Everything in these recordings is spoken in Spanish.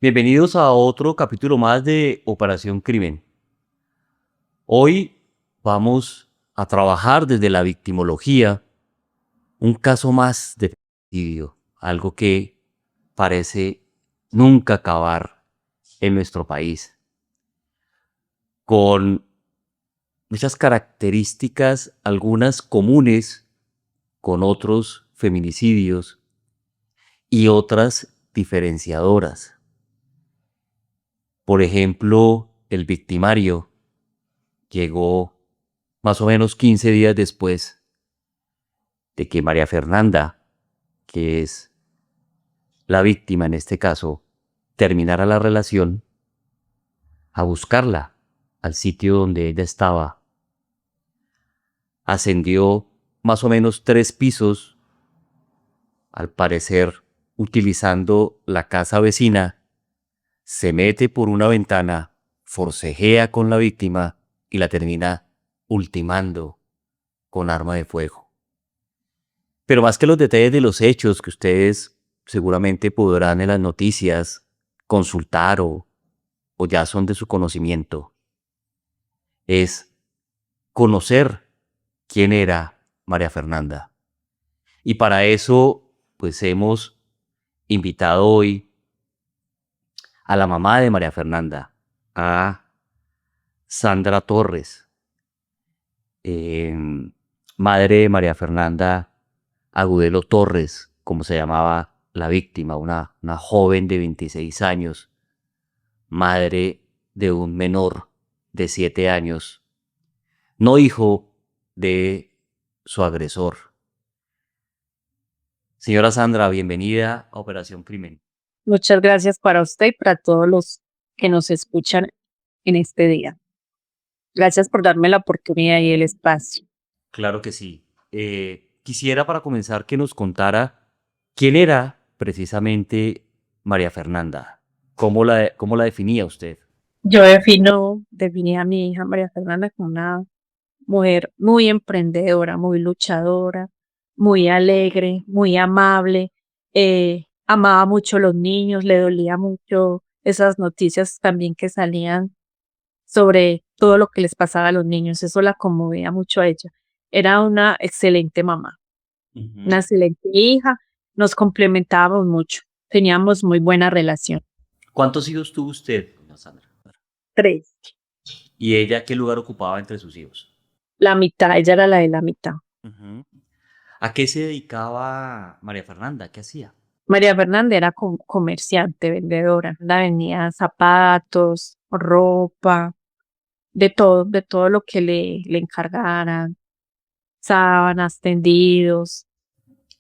Bienvenidos a otro capítulo más de Operación Crimen. Hoy vamos a trabajar desde la victimología un caso más de feminicidio, algo que parece nunca acabar en nuestro país, con muchas características, algunas comunes con otros feminicidios y otras diferenciadoras. Por ejemplo, el victimario llegó más o menos 15 días después de que María Fernanda, que es la víctima en este caso, terminara la relación, a buscarla al sitio donde ella estaba. Ascendió más o menos 3 pisos, al parecer utilizando la casa vecina, se mete por una ventana, forcejea con la víctima y la termina ultimando con arma de fuego. Pero más que los detalles de los hechos que ustedes seguramente podrán en las noticias consultar o ya son de su conocimiento, es conocer quién era María Fernanda. Y para eso, pues hemos invitado hoy a la mamá de María Fernanda, a Sandra Torres, madre de María Fernanda Agudelo Torres, como se llamaba la víctima, una joven de 26 años, madre de un menor de 7 años, no hijo de su agresor. Señora Sandra, bienvenida a Operación Crimen. Muchas gracias para usted y para todos los que nos escuchan en este día. Gracias por darme la oportunidad y el espacio. Claro que sí. Quisiera para comenzar que nos contara quién era precisamente María Fernanda. ¿Cómo la definía usted? Yo definí a mi hija María Fernanda como una mujer muy emprendedora, muy luchadora, muy alegre, muy amable. Amaba mucho a los niños, le dolía mucho esas noticias también que salían sobre todo lo que les pasaba a los niños. Eso la conmovía mucho a ella. Era una excelente mamá, una Ujú. excelente hija, nos complementábamos mucho, teníamos muy buena relación. ¿Cuántos hijos tuvo usted, doña Sandra? 3. ¿Y ella qué lugar ocupaba entre sus hijos? La mitad, ella era la de la mitad. Ujú. ¿A qué se dedicaba María Fernanda? ¿Qué hacía? María Fernanda era comerciante, vendedora, la vendía zapatos, ropa, de todo lo que le encargaran, sábanas, tendidos.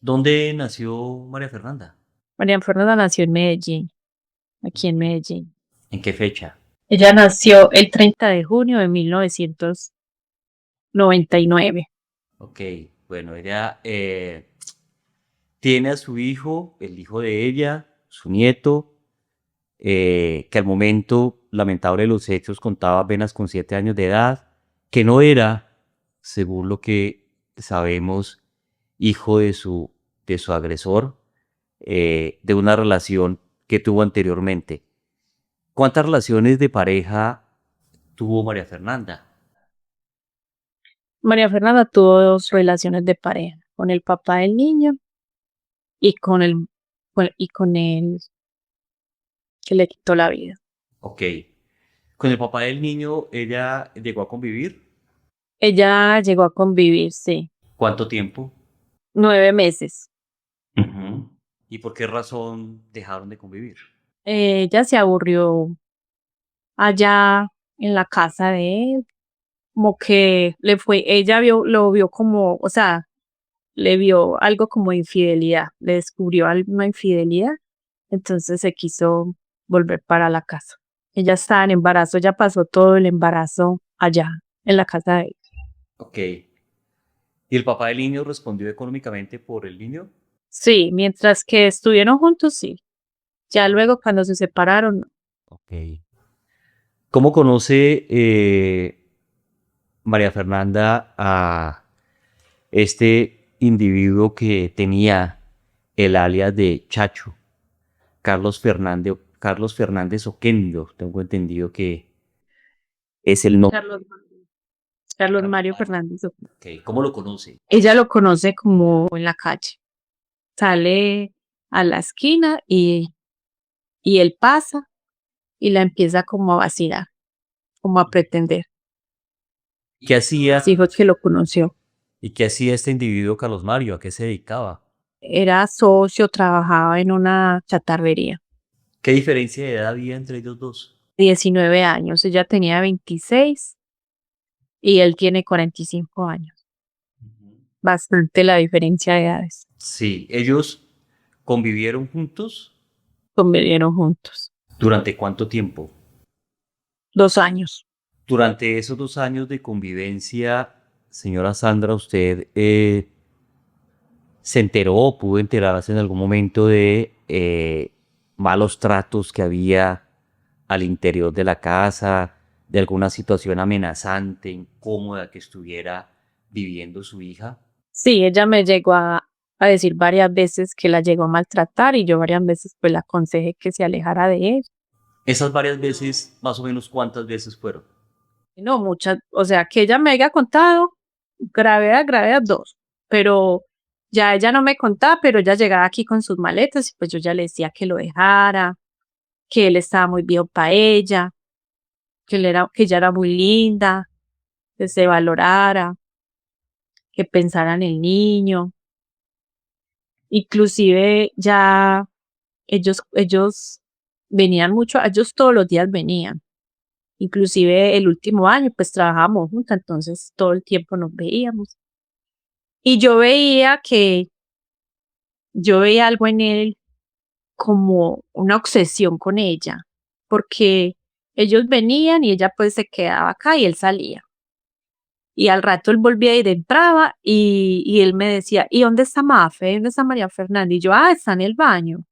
¿Dónde nació María Fernanda? María Fernanda nació en Medellín, aquí en Medellín. ¿En qué fecha? Ella nació el 30 de junio de 1999. Ok, bueno, ella tiene a su hijo, el hijo de ella, su nieto, que al momento lamentable de los hechos contaba apenas con 7 años de edad, que no era, según lo que sabemos, hijo de su agresor, de una relación que tuvo anteriormente. ¿Cuántas relaciones de pareja tuvo María Fernanda? María Fernanda tuvo 2 relaciones de pareja, con el papá del niño y con el que le quitó la vida. Ok. ¿Con el papá del niño ella llegó a convivir? Ella llegó a convivir, sí, ¿Cuánto tiempo? 9 meses. Ujú. ¿Y por qué razón dejaron de convivir? Ella se aburrió allá en la casa de él, como que lo vio como, o sea, le vio algo como infidelidad, le descubrió alguna infidelidad, entonces se quiso volver para la casa. Ella estaba en embarazo, ella pasó todo el embarazo allá, en la casa de él. Ok. ¿Y el papá del niño respondió económicamente por el niño? Sí, mientras que estuvieron juntos, sí. Ya luego cuando se separaron, no. Ok. ¿Cómo conoce María Fernanda a este individuo que tenía el alias de Chacho, Carlos Fernández Oquendo. Tengo entendido que es el nombre. Carlos, Carlos Carlos Mario Mario. Fernández. Ok, ¿cómo lo conoce? Ella lo conoce como en la calle. Sale a la esquina y él pasa y la empieza como a vacilar, como a pretender. ¿Qué hacía? Dijo que lo conoció. ¿Y qué hacía este individuo Carlos Mario? ¿A qué se dedicaba? Era socio, trabajaba en una chatarrería. ¿Qué diferencia de edad había entre ellos dos? 19 años, ella tenía 26 y él tiene 45 años. Bastante la diferencia de edades. Sí, ellos convivieron juntos. Convivieron juntos. ¿Durante cuánto tiempo? 2 años. Durante esos 2 años de convivencia, señora Sandra, usted se enteró o pudo enterarse en algún momento de malos tratos que había al interior de la casa, de alguna situación amenazante, incómoda que estuviera viviendo su hija. Sí, ella me llegó a decir varias veces que la llegó a maltratar y yo varias veces pues la aconsejé que se alejara de él. Esas varias veces, más o menos, ¿cuántas veces fueron? No, muchas, o sea, que ella me haya contado, gravedad, gravedad, 2, pero ya ella no me contaba, pero ella llegaba aquí con sus maletas y pues yo ya le decía que lo dejara, que él estaba muy viejo para ella, que ella era muy linda, que se valorara, que pensara en el niño. Inclusive ya ellos venían mucho, ellos todos los días venían. Inclusive el último año pues trabajábamos juntas, entonces todo el tiempo nos veíamos. Y yo veía algo en él como una obsesión con ella, porque ellos venían y ella pues se quedaba acá y él salía. Y al rato él volvía y entraba y él me decía, ¿y dónde está Mafe? ¿Dónde está María Fernanda? Y yo, está en el baño.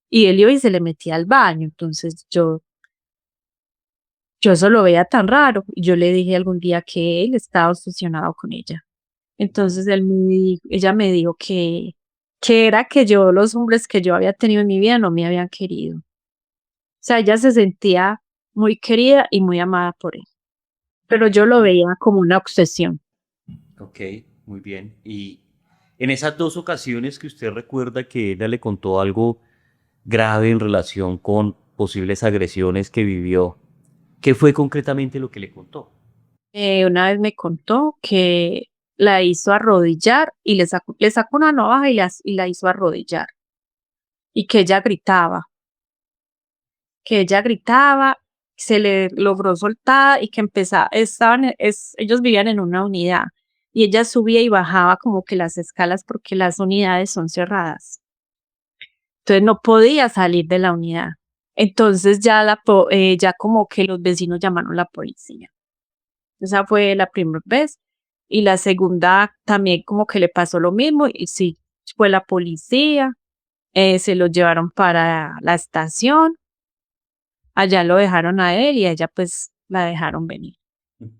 Y él iba y se le metía al baño. Entonces yo eso lo veía tan raro. Y yo le dije algún día que él estaba obsesionado con ella. Entonces ella me dijo que era que los hombres que yo había tenido en mi vida no me habían querido. O sea, ella se sentía muy querida y muy amada por él. Pero yo lo veía como una obsesión. Ok, muy bien. Y en esas 2 ocasiones que usted recuerda que ella le contó algo grave en relación con posibles agresiones que vivió, ¿qué fue concretamente lo que le contó? Una vez me contó que la hizo arrodillar y le sacó una navaja y la hizo arrodillar. Y que ella gritaba, se le logró soltar y que ellos vivían en una unidad y ella subía y bajaba como que las escalas porque las unidades son cerradas. Entonces no podía salir de la unidad. Entonces ya como que los vecinos llamaron a la policía. Esa fue la primera vez. Y la segunda también como que le pasó lo mismo y sí, fue la policía, se lo llevaron para la estación, allá lo dejaron a él y a ella pues la dejaron venir.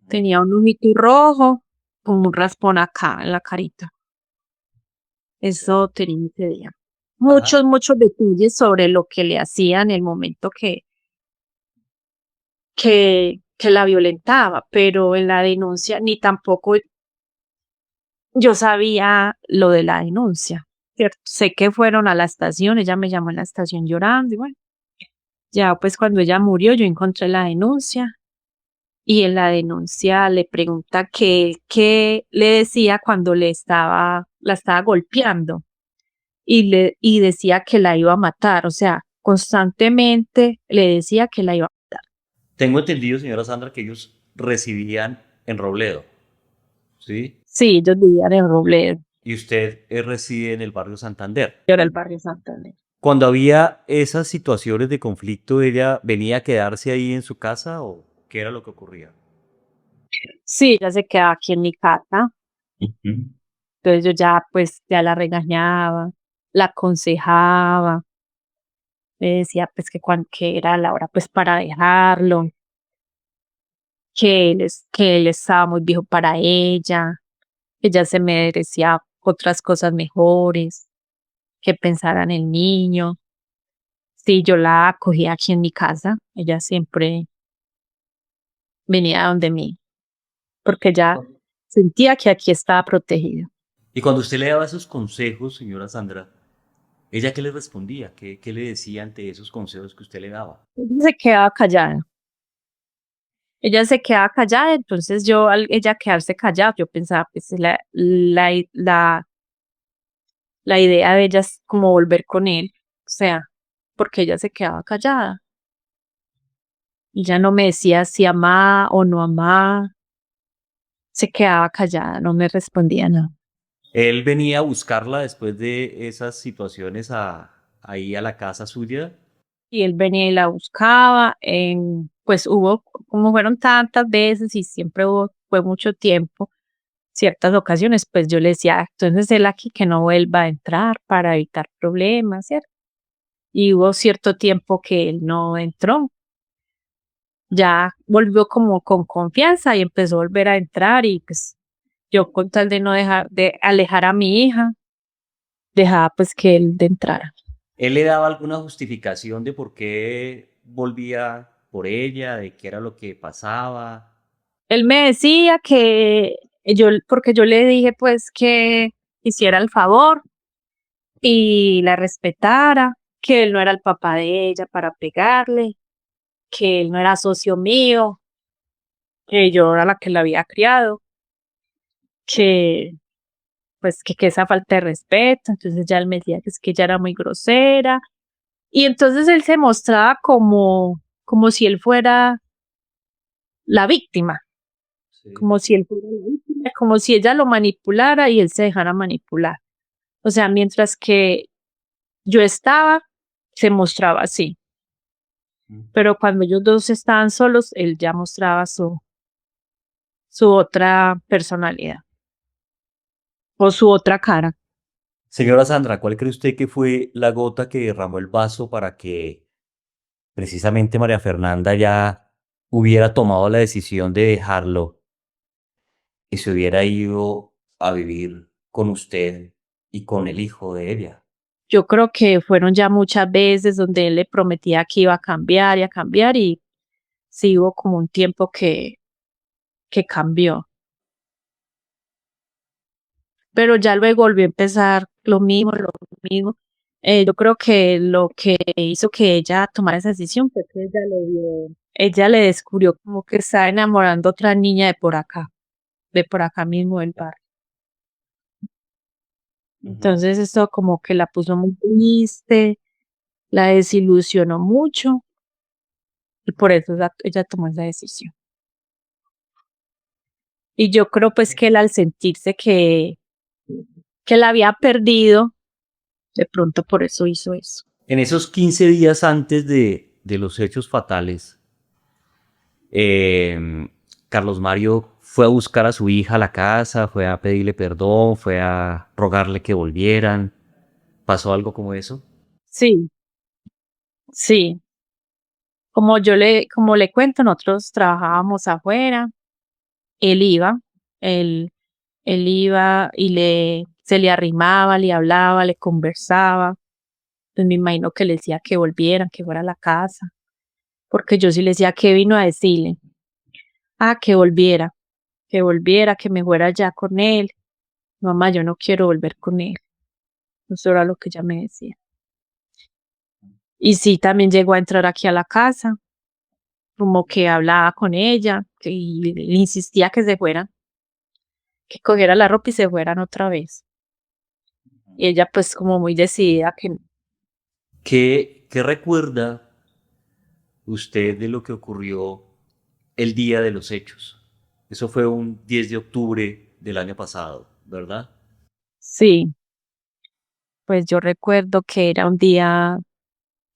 Tenía un ojito rojo, con un raspón acá en la carita. Eso tenía ese día. Ajá. Muchos detalles sobre lo que le hacía en el momento que la violentaba, pero en la denuncia ni tampoco yo sabía lo de la denuncia, ¿cierto? Sé que fueron a la estación, ella me llamó en la estación llorando y bueno, ya pues cuando ella murió yo encontré la denuncia y en la denuncia le pregunta qué le decía cuando la estaba golpeando y decía que la iba a matar, o sea, constantemente le decía que la iba a matar. Tengo entendido, señora Sandra, que ellos residían en Robledo, ¿sí? Sí, ellos vivían en Robledo, Y usted reside en el barrio Santander. era el barrio Santander. Cuando había esas situaciones de conflicto, ¿ella venía a quedarse ahí en su casa o qué era lo que ocurría? Sí, ella se quedaba aquí en mi casa. Ujú. Entonces yo ya pues ya la regañaba, la aconsejaba, le decía pues que era la hora pues para dejarlo, que él estaba muy viejo para ella se merecía otras cosas mejores, que pensara en el niño. Sí, yo la acogía aquí en mi casa. Ella siempre venía donde mí, porque ella sentía que aquí estaba protegida. Y cuando usted le daba esos consejos, señora Sandra, ¿ella qué le respondía? ¿Qué le decía ante esos consejos que usted le daba? Ella se quedaba callada. Ella se quedaba callada, entonces yo al ella quedarse callada, yo pensaba, pues la idea de ella es como volver con él, o sea, porque ella se quedaba callada. Ella no me decía si amaba o no amaba, se quedaba callada, no me respondía nada. Él venía a buscarla después de esas situaciones ahí a la casa suya. Y él venía y la buscaba, pues hubo, como fueron tantas veces y siempre hubo, fue mucho tiempo, ciertas ocasiones, pues yo le decía: "Ah, entonces él aquí que no vuelva a entrar para evitar problemas, ¿cierto?". Y hubo cierto tiempo que él no entró, ya volvió como con confianza y empezó a volver a entrar y pues yo con tal de no dejar, de alejar a mi hija, dejaba pues que él de entrara. ¿Él le daba alguna justificación de por qué volvía por ella, de qué era lo que pasaba? Él me decía que porque yo le dije pues que hiciera el favor y la respetara, que él no era el papá de ella para pegarle, que él no era socio mío, que yo era la que la había criado, que pues que esa falta de respeto. Entonces ya él me decía que es que ella era muy grosera y entonces él se mostraba como si él fuera la víctima, Sí. como si él fuera la víctima, como si ella lo manipulara y él se dejara manipular. O sea, mientras que yo estaba, se mostraba así, pero cuando ellos dos estaban solos, él ya mostraba su otra personalidad o su otra cara. Señora Sandra, ¿cuál cree usted que fue la gota que derramó el vaso para que precisamente María Fernanda ya hubiera tomado la decisión de dejarlo y se hubiera ido a vivir con usted y con el hijo de ella? Yo creo que fueron ya muchas veces donde él le prometía que iba a cambiar y a cambiar y sí hubo como un tiempo que cambió, pero ya luego volvió a empezar lo mismo, lo mismo. Yo creo que lo que hizo que ella tomara esa decisión fue que ella le descubrió como que estaba enamorando a otra niña de por acá mismo del barrio. Ujú. Entonces esto como que la puso muy triste, la desilusionó mucho y por eso ella tomó esa decisión. Y yo creo pues que él al sentirse que la había perdido, de pronto por eso hizo eso. En esos 15 días antes de los hechos fatales, Carlos Mario fue a buscar a su hija a la casa, fue a pedirle perdón, fue a rogarle que volvieran. ¿Pasó algo como eso? Sí, sí. Como le cuento, nosotros trabajábamos afuera, él iba, él, él iba y se le arrimaba, le hablaba, le conversaba. Pues me imagino que le decía que volvieran, que fuera a la casa, porque yo sí le decía que vino a decirle, que volviera, que me fuera ya con él. Mamá, yo no quiero volver con él. Eso era lo que ella me decía. Y sí, también llegó a entrar aquí a la casa, como que hablaba con ella, y le insistía que se fueran, que cogiera la ropa y se fueran otra vez. Y ella pues como muy decidida que no. ¿Qué recuerda usted de lo que ocurrió el día de los hechos? Eso fue un 10 de octubre del año pasado, ¿verdad? Sí, pues yo recuerdo que era un día,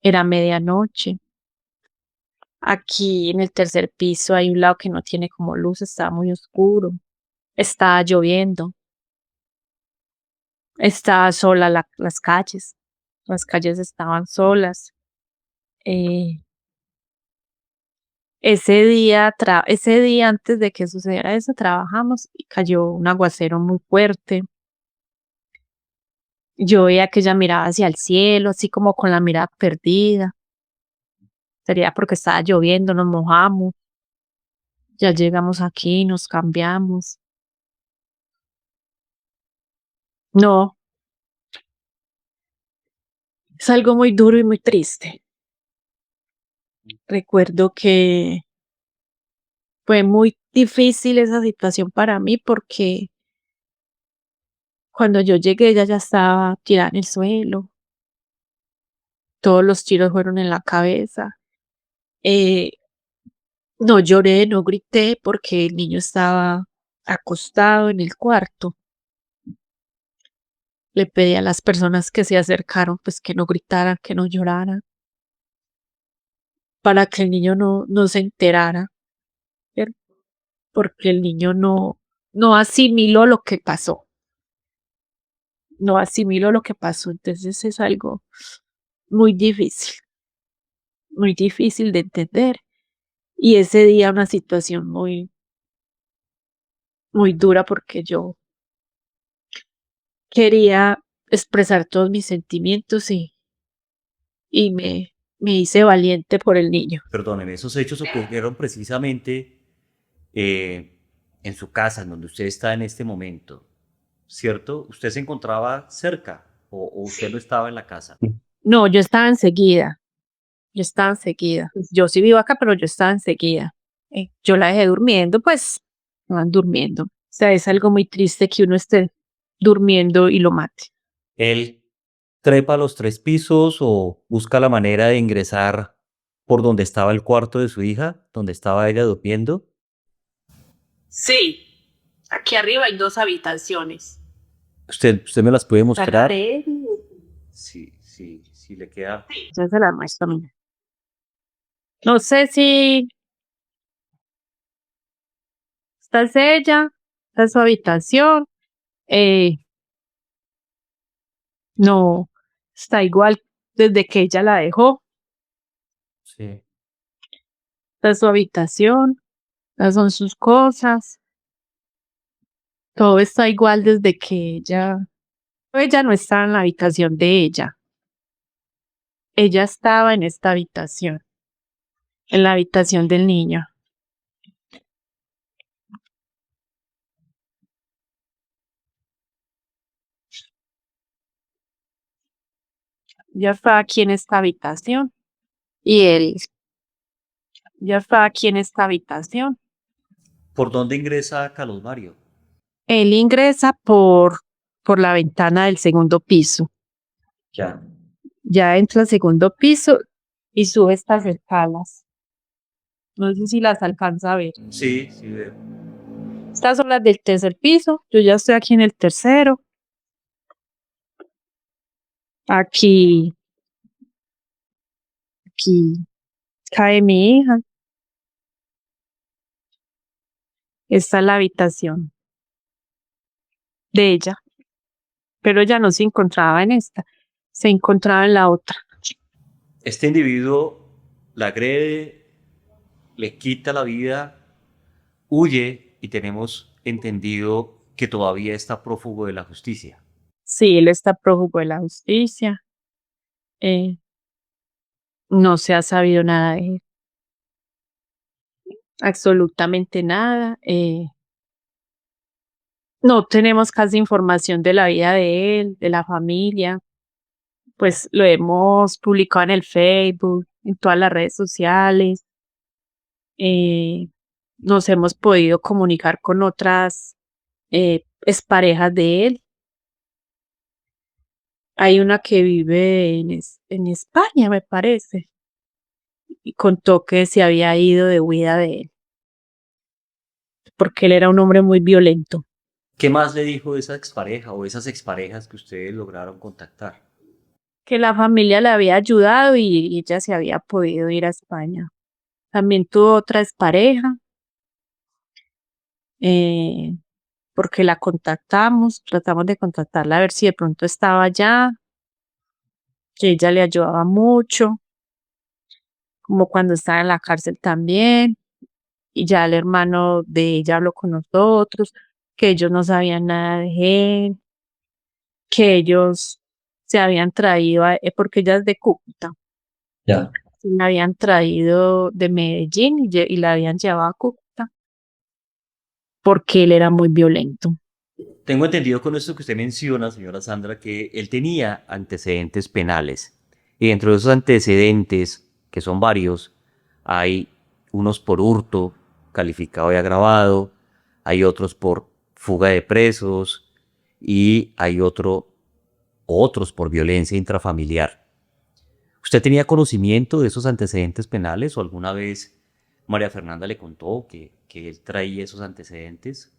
era medianoche. Aquí en el tercer piso hay un lado que no tiene como luz, estaba muy oscuro, estaba lloviendo, estaba sola las calles estaban solas. Eh, ese día antes de que sucediera eso, trabajamos y cayó un aguacero muy fuerte. Yo veía que ella miraba hacia el cielo, así como con la mirada perdida. Sería porque estaba lloviendo, nos mojamos. Ya llegamos aquí, nos cambiamos. No, es algo muy duro y muy triste. Recuerdo que fue muy difícil esa situación para mí porque cuando yo llegué ella ya estaba tirada en el suelo, todos los tiros fueron en la cabeza. Eh, no lloré, no grité porque el niño estaba acostado en el cuarto. Le pedí a las personas que se acercaron pues que no gritaran, que no lloraran, para que el niño no se enterara, ¿cierto? Porque el niño no asimiló lo que pasó, no asimiló lo que pasó. Entonces es algo muy difícil de entender. Y ese día una situación muy dura porque yo quería expresar todos mis sentimientos y me hice valiente por el niño. Perdóneme, esos hechos ocurrieron precisamente en su casa, en donde usted está en este momento, ¿cierto? ¿Usted se encontraba cerca o usted no estaba en la casa? No, yo estaba enseguida. Yo sí vivo acá, pero yo estaba enseguida. Yo la dejé durmiendo, pues, estaban durmiendo. O sea, es algo muy triste que uno esté durmiendo y lo mate. ¿Él trepa los 3 pisos o busca la manera de ingresar por donde estaba el cuarto de su hija, donde estaba ella durmiendo? Sí, aquí arriba hay dos habitaciones. ¿Usted me las puede La mostrar? pared. Sí, sí, sí le queda. Ya se la muestro, mira. No sé si esta es ella, esta es su habitación. Eh, no, está igual desde que ella la dejó. Sí. Esta es su habitación, estas son sus cosas. Todo está igual desde que ella no estaba en la habitación de ella. Ella estaba en esta habitación, en la habitación del niño. Ella estaba aquí en esta habitación y él ya estaba aquí en esta habitación. ¿Por dónde ingresa Carlos Mario? Él ingresa por la ventana del segundo piso. Ya. Ya entra al segundo piso y sube estas escalas. No sé si las alcanza a ver. Sí, sí veo. Estas son las del tercer piso. Yo ya estoy aquí en el tercero. Aquí, aquí cae mi hija. Esta es la habitación de ella, pero ella no se encontraba en esta, se encontraba en la otra. Este individuo la agrede, le quita la vida, huye y tenemos entendido que todavía está prófugo de la justicia. Sí, él está prófugo de la justicia. eh, no se ha sabido nada de él, absolutamente nada. No tenemos casi información de la vida de él, de la familia. Pues lo hemos publicado en el Facebook, en todas las redes sociales. eh, Nos hemos podido comunicar con otras exparejas de él. Hay una que vive en España, me parece, y contó que se había ido de huida de él, porque él era un hombre muy violento. ¿Qué más le dijo esa expareja o esas exparejas que ustedes lograron contactar? Que la familia le había ayudado y ella se había podido ir a España. También tuvo otra expareja, eh, porque la contactamos, tratamos de contactarla a ver si de pronto estaba allá, que ella le ayudaba mucho, como cuando estaba en la cárcel también, y ya el hermano de ella habló con nosotros, que ellos no sabían nada de él, que ellos se habían traído, porque ella es de Cúcuta, Ya. la habían traído de Medellín y la habían llevado a Cúcuta porque él era muy violento. Tengo entendido con esto que usted menciona, señora Sandra, que él tenía antecedentes penales. Y dentro de esos antecedentes, que son varios, hay unos por hurto, calificado y agravado, hay otros por fuga de presos y hay otros por violencia intrafamiliar. ¿Usted tenía conocimiento de esos antecedentes penales o alguna vez María Fernanda le contó que él traía esos antecedentes?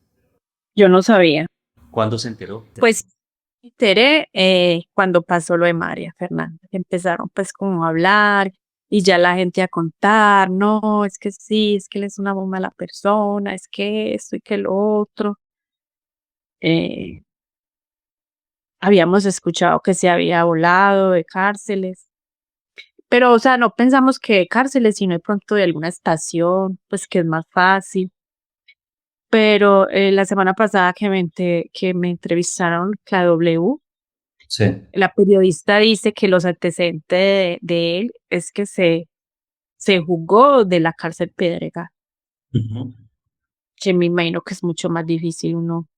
Yo no sabía. ¿Cuándo se enteró? Pues me enteré cuando pasó lo de María Fernanda, que empezaron pues como a hablar y ya la gente a contar, no, es que sí, es que él es una muy mala persona, es que esto y que lo otro. Eh, Habíamos escuchado que se había volado de cárceles, pero o sea, no pensamos que de cárceles, sino de pronto de alguna estación, pues que es más fácil. Pero la semana pasada que me entrevistaron la W, Sí. la periodista dice que los antecedentes de él es que se jugó de la cárcel Pedregal, Ujú. que me imagino que es mucho más difícil uno.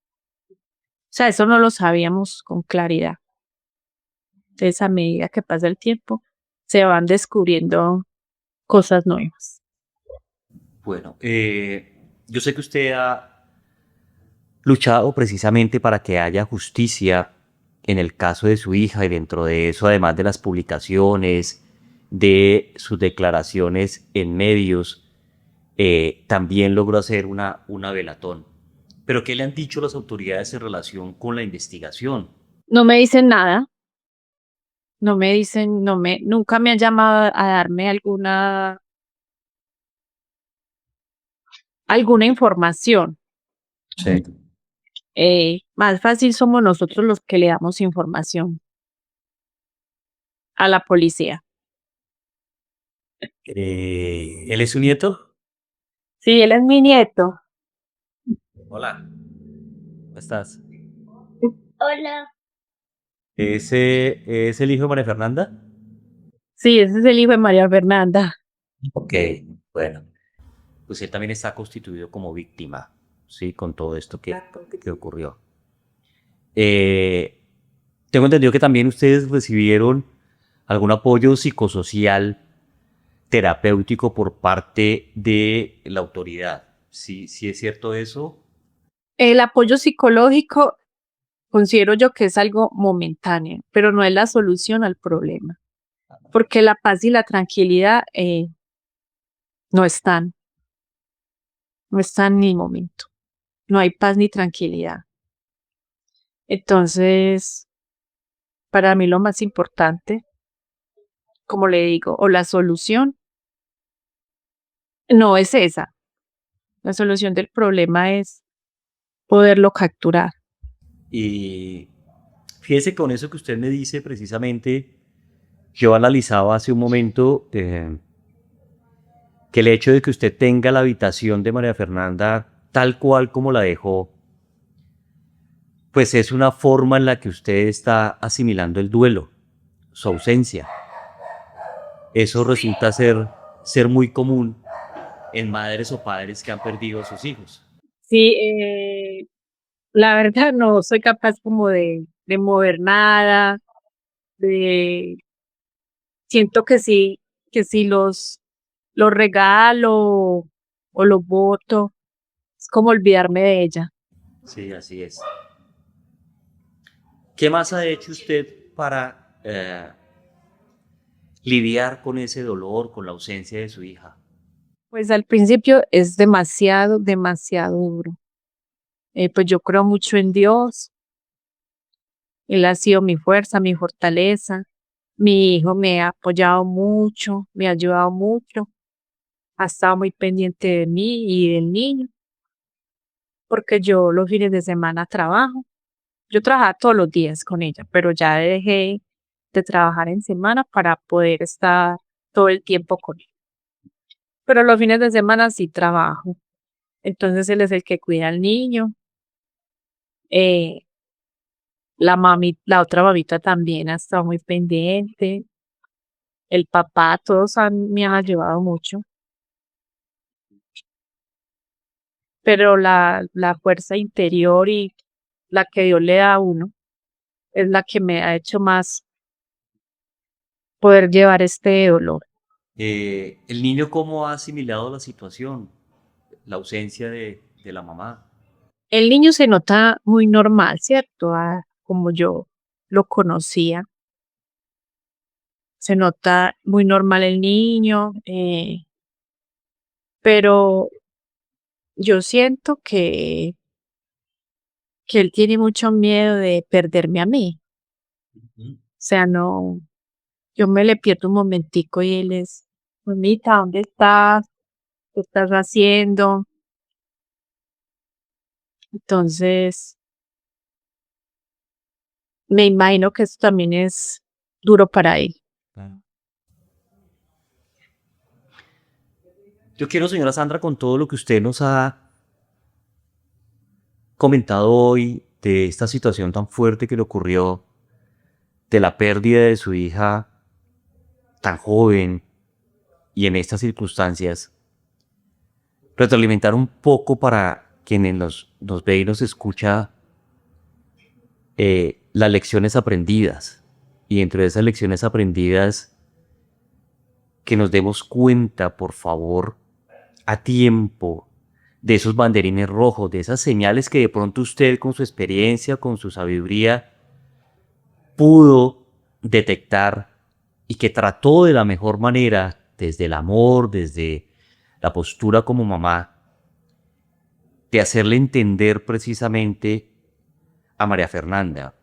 O sea, eso no lo sabíamos con claridad. Entonces, a medida que pasa el tiempo, se van descubriendo cosas nuevas. Bueno, yo sé que usted ha luchado precisamente para que haya justicia en el caso de su hija y dentro de eso, además de las publicaciones, de sus declaraciones en medios, también logró hacer una velatón. Pero ¿qué le han dicho las autoridades en relación con la investigación? No me dicen nada, no me dicen, nunca me han llamado a darme alguna información. Sí. Más fácil somos nosotros los que le damos información a la policía. ¿Él es su nieto? Sí, él es mi nieto. Hola, ¿cómo estás? Hola. ¿Ese es el hijo de María Fernanda? Sí, ese es el hijo de María Fernanda. Ok, bueno, pues él también está constituido como víctima, ¿sí? Con todo esto que ocurrió. Eh, Tengo entendido que también ustedes recibieron algún apoyo psicosocial terapéutico por parte de la autoridad. ¿Sí, sí es cierto eso? El apoyo psicológico considero yo que es algo momentáneo, pero no es la solución al problema, porque la paz y la tranquilidad no están, no están ni momento. No hay paz ni tranquilidad. Entonces, para mí lo más importante, como le digo, o la solución no es esa. La solución del problema es poderlo capturar. Y fíjese con eso que usted me dice precisamente, yo analizaba hace un momento que el hecho de que usted tenga la habitación de María Fernanda tal cual como la dejó, pues es una forma en la que usted está asimilando el duelo, su ausencia. Eso resulta ser muy común en madres o padres que han perdido a sus hijos. Sí, la verdad no soy capaz como de mover nada, de siento que si los regalo o los boto, es como olvidarme de ella. Sí, así es. ¿Qué más ha hecho usted para lidiar con ese dolor, con la ausencia de su hija? Pues al principio es demasiado, demasiado duro. Pues yo creo mucho en Dios. Él ha sido mi fuerza, mi fortaleza. Mi hijo me ha apoyado mucho, me ha ayudado mucho. Ha estado muy pendiente de mí y del niño, porque yo los fines de semana trabajo. Yo trabajaba todos los días con ella, pero ya dejé de trabajar en semana para poder estar todo el tiempo con él. Pero los fines de semana sí trabajo. Entonces él es el que cuida al niño. Eh, La otra mamita también ha estado muy pendiente. El papá, me han ayudado mucho. Pero la fuerza interior y la que Dios le da a uno es la que me ha hecho más poder llevar este dolor. ¿El niño cómo ha asimilado la situación, la ausencia de la mamá? El niño se nota muy normal, ¿cierto? Como yo lo conocía, se nota muy normal el niño, pero yo siento que él tiene mucho miedo de perderme a mí. Ujú. O sea, no, yo me le pierdo un momentico y él es, mamita, ¿dónde estás? ¿Qué estás haciendo? Entonces, me imagino que eso también es duro para él. Claro. Yo quiero, señora Sandra, con todo lo que usted nos ha comentado hoy de esta situación tan fuerte que le ocurrió, de la pérdida de su hija tan joven y en estas circunstancias, retroalimentar un poco para quienes nos ve y nos escucha las lecciones aprendidas. Y entre esas lecciones aprendidas, que nos demos cuenta, por favor, a tiempo de esos banderines rojos, de esas señales que de pronto usted con su experiencia, con su sabiduría, pudo detectar y que trató de la mejor manera, desde el amor, desde la postura como mamá, de hacerle entender precisamente a María Fernanda.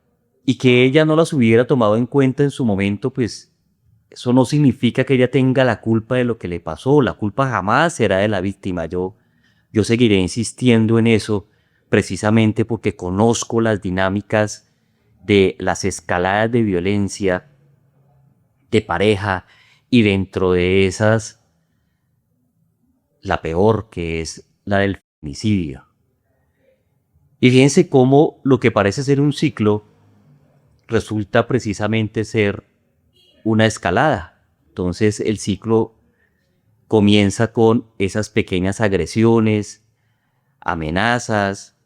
Y que ella no las hubiera tomado en cuenta en su momento, pues eso no significa que ella tenga la culpa de lo que le pasó. La culpa jamás será de la víctima. Yo seguiré insistiendo en eso precisamente porque conozco las dinámicas de las escaladas de violencia de pareja y dentro de esas la peor, que es la del femicidio. Y fíjense cómo lo que parece ser un ciclo resulta precisamente ser una escalada. Entonces el ciclo comienza con esas pequeñas agresiones, amenazas,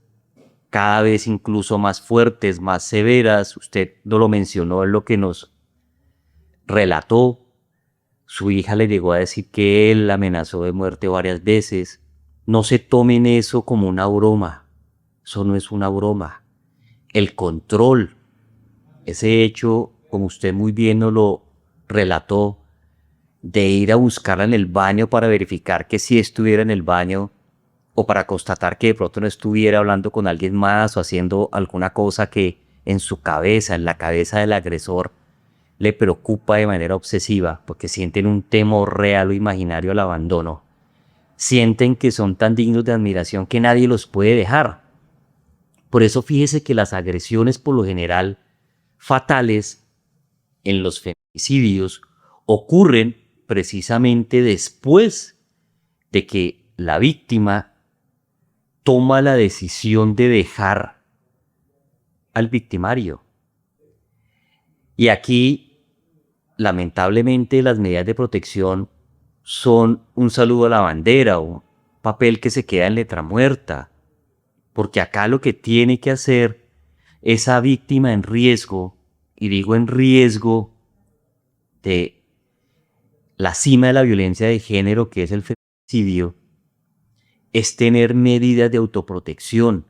cada vez incluso más fuertes, más severas. Usted no lo mencionó en lo que nos relató. Su hija le llegó a decir que él la amenazó de muerte varias veces. No se tomen eso como una broma. Eso no es una broma. El control, ese hecho, como usted muy bien nos lo relató, de ir a buscarla en el baño para verificar que sí estuviera en el baño o para constatar que de pronto no estuviera hablando con alguien más o haciendo alguna cosa que en su cabeza, en la cabeza del agresor, le preocupa de manera obsesiva porque sienten un temor real o imaginario al abandono. Sienten que son tan dignos de admiración que nadie los puede dejar. Por eso fíjese que las agresiones por lo general fatales en los feminicidios ocurren precisamente después de que la víctima toma la decisión de dejar al victimario. Y aquí, lamentablemente, las medidas de protección son un saludo a la bandera o un papel que se queda en letra muerta. Porque acá lo que tiene que hacer esa víctima en riesgo, y digo en riesgo de la cima de la violencia de género, que es el feminicidio, es tener medidas de autoprotección.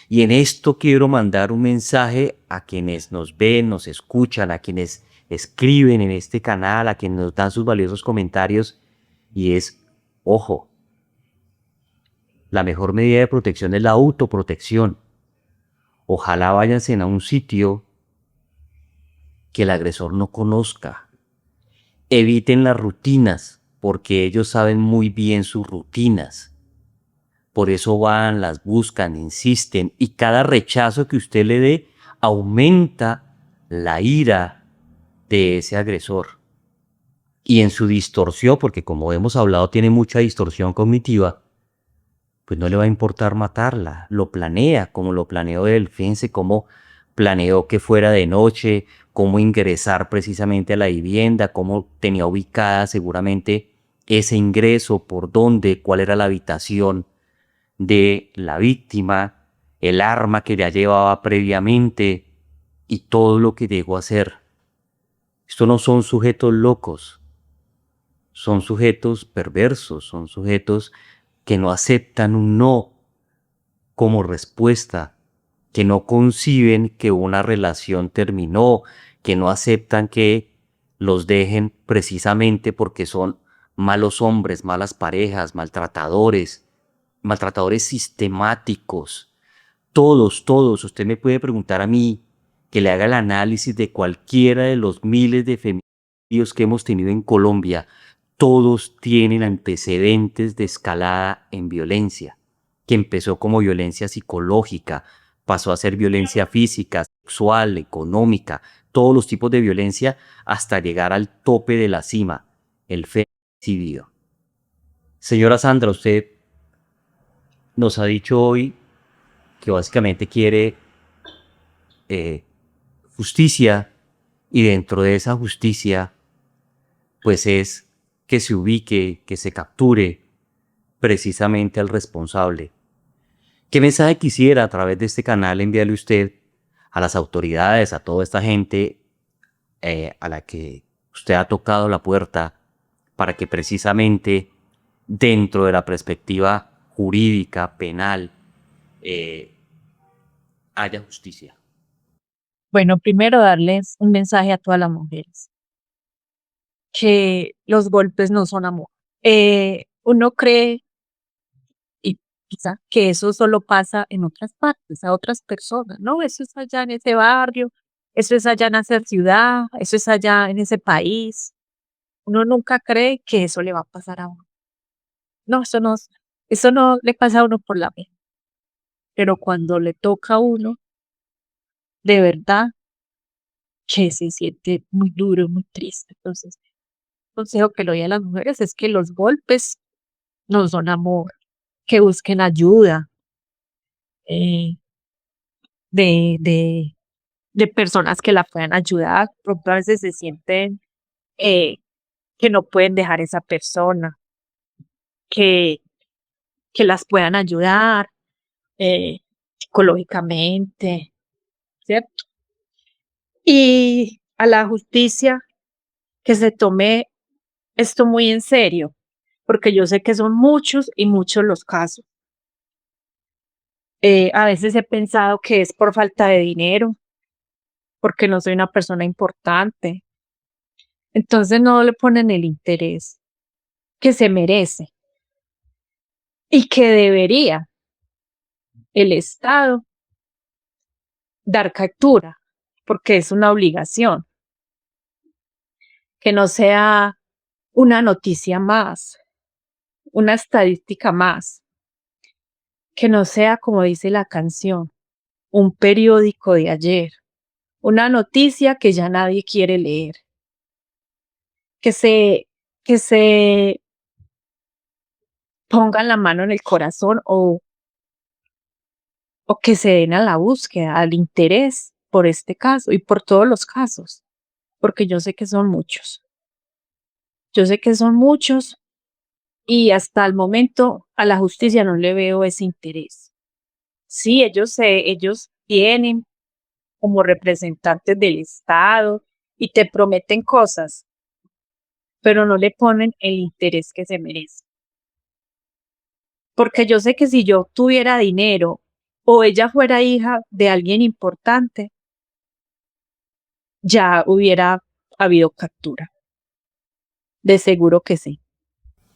Y en esto quiero mandar un mensaje a quienes nos ven, nos escuchan, a quienes escriben en este canal, a quienes nos dan sus valiosos comentarios, y es, ojo, la mejor medida de protección es la autoprotección. Ojalá váyanse a un sitio que el agresor no conozca. Eviten las rutinas, porque ellos saben muy bien sus rutinas. Por eso van, las buscan, insisten, y cada rechazo que usted le dé aumenta la ira de ese agresor. Y en su distorsión, porque como hemos hablado tiene mucha distorsión cognitiva, pues no le va a importar matarla. Lo planea como lo planeó él. Fíjense cómo planeó que fuera de noche, cómo ingresar precisamente a la vivienda, cómo tenía ubicada seguramente ese ingreso, por dónde, cuál era la habitación de la víctima, el arma que ya llevaba previamente y todo lo que llegó a hacer. Estos no son sujetos locos, son sujetos perversos, son sujetos que no aceptan un no como respuesta, que no conciben que una relación terminó, que no aceptan que los dejen precisamente porque son malos hombres, malas parejas, maltratadores, maltratadores sistemáticos. Todos, todos, usted me puede preguntar a mí que le haga el análisis de cualquiera de los miles de feminicidios que hemos tenido en Colombia. Todos tienen antecedentes de escalada en violencia, que empezó como violencia psicológica, pasó a ser violencia física, sexual, económica, todos los tipos de violencia hasta llegar al tope de la cima, el feminicidio. Señora Sandra, usted nos ha dicho hoy que básicamente quiere justicia, y dentro de esa justicia pues es que se ubique, que se capture precisamente al responsable. ¿Qué mensaje quisiera a través de este canal enviarle usted a las autoridades, a toda esta gente a la que usted ha tocado la puerta para que precisamente dentro de la perspectiva jurídica, penal, haya justicia? Bueno, primero darles un mensaje a todas las mujeres, que los golpes no son amor. Uno cree y piensa que eso solo pasa en otras partes, a otras personas, ¿no? Eso es allá en ese barrio, eso es allá en esa ciudad, eso es allá en ese país. Uno nunca cree que eso le va a pasar a uno. No, eso no le pasa a uno por la mente. Pero cuando le toca a uno, de verdad, que se siente muy duro, muy triste. Entonces, el consejo que le doy a las mujeres es que los golpes no son amor, que busquen ayuda eh, de, de, de personas que la puedan ayudar, porque a veces se sienten eh, que no pueden dejar esa persona, que, que las puedan ayudar eh, psicológicamente, ¿cierto? Y a la justicia que se tome esto muy en serio, porque yo sé que son muchos y muchos los casos. A veces he pensado que es por falta de dinero, porque no soy una persona importante. Entonces no le ponen el interés que se merece y que debería el Estado dar captura, porque es una obligación, que no sea una noticia más, una estadística más, que no sea, como dice la canción, un periódico de ayer, una noticia que ya nadie quiere leer, que se pongan la mano en el corazón o que se den a la búsqueda, al interés por este caso y por todos los casos, porque yo sé que son muchos. Yo sé que son muchos y hasta el momento a la justicia no le veo ese interés. Sí, ellos vienen como representantes del Estado y te prometen cosas, pero no le ponen el interés que se merece. Porque yo sé que si yo tuviera dinero o ella fuera hija de alguien importante, ya hubiera habido captura. De seguro que sí.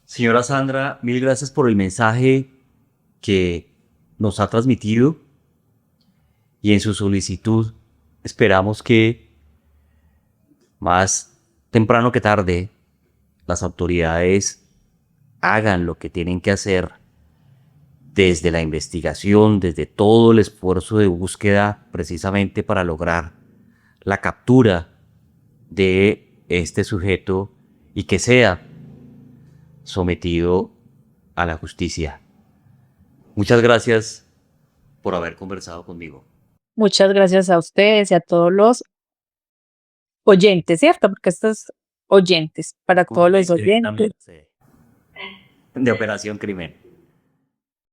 Señora Sandra, mil gracias por el mensaje que nos ha transmitido y en su solicitud esperamos que más temprano que tarde las autoridades hagan lo que tienen que hacer desde la investigación, desde todo el esfuerzo de búsqueda precisamente para lograr la captura de este sujeto y que sea sometido a la justicia. Muchas gracias por haber conversado conmigo. Muchas gracias a ustedes y a todos los oyentes, ¿cierto? Porque estos oyentes, para todos los oyentes. Directamente de Operación Crimen.